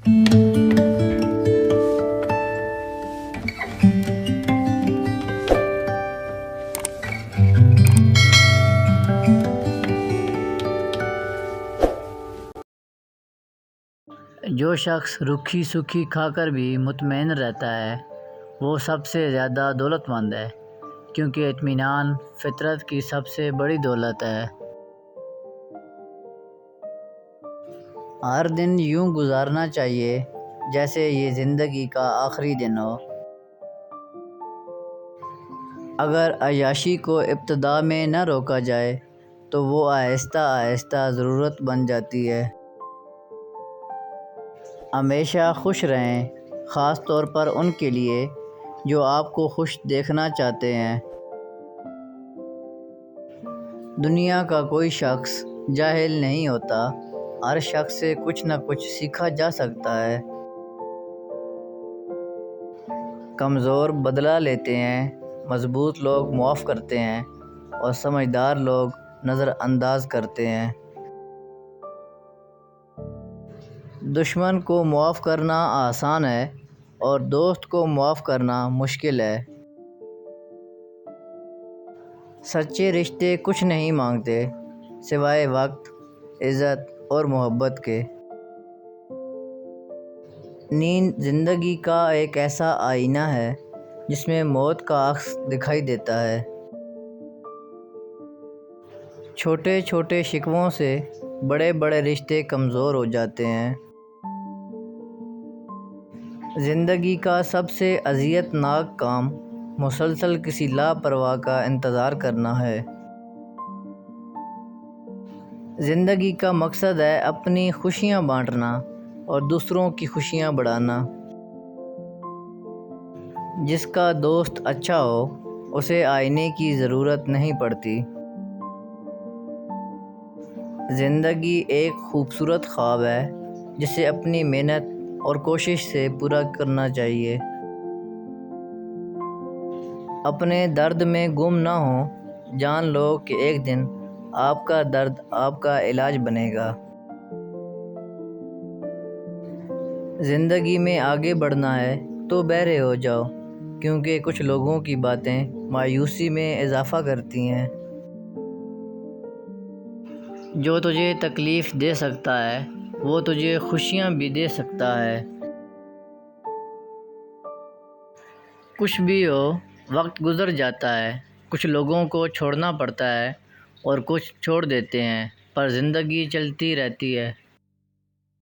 جو شخص روکھی سوکھی کھا کر بھی مطمئن رہتا ہے وہ سب سے زیادہ دولت مند ہے، کیونکہ اطمینان فطرت کی سب سے بڑی دولت ہے۔ ہر دن یوں گزارنا چاہیے جیسے یہ زندگی کا آخری دن ہو۔ اگر عیاشی کو ابتدا میں نہ روکا جائے تو وہ آہستہ آہستہ ضرورت بن جاتی ہے۔ ہمیشہ خوش رہیں، خاص طور پر ان کے لیے جو آپ کو خوش دیکھنا چاہتے ہیں۔ دنیا کا کوئی شخص جاہل نہیں ہوتا، ہر شخص سے کچھ نہ کچھ سیکھا جا سکتا ہے۔ کمزور بدلہ لیتے ہیں، مضبوط لوگ معاف کرتے ہیں اور سمجھدار لوگ نظر انداز کرتے ہیں۔ دشمن کو معاف کرنا آسان ہے اور دوست کو معاف کرنا مشکل ہے۔ سچے رشتے کچھ نہیں مانگتے سوائے وقت، عزت اور محبت کے۔ نیند زندگی کا ایک ایسا آئینہ ہے جس میں موت کا عکس دکھائی دیتا ہے۔ چھوٹے چھوٹے شکووں سے بڑے بڑے رشتے کمزور ہو جاتے ہیں۔ زندگی کا سب سے اذیت ناک کام مسلسل کسی لاپرواہ کا انتظار کرنا ہے۔ زندگی کا مقصد ہے اپنی خوشیاں بانٹنا اور دوسروں کی خوشیاں بڑھانا۔ جس کا دوست اچھا ہو اسے آئینے کی ضرورت نہیں پڑتی۔ زندگی ایک خوبصورت خواب ہے جسے اپنی محنت اور کوشش سے پورا کرنا چاہیے۔ اپنے درد میں گم نہ ہو، جان لو کہ ایک دن آپ کا درد آپ کا علاج بنے گا۔ زندگی میں آگے بڑھنا ہے تو بہرے ہو جاؤ، کیونکہ کچھ لوگوں کی باتیں مایوسی میں اضافہ کرتی ہیں۔ جو تجھے تکلیف دے سکتا ہے وہ تجھے خوشیاں بھی دے سکتا ہے۔ کچھ بھی ہو، وقت گزر جاتا ہے، کچھ لوگوں کو چھوڑنا پڑتا ہے اور کچھ چھوڑ دیتے ہیں، پر زندگی چلتی رہتی ہے۔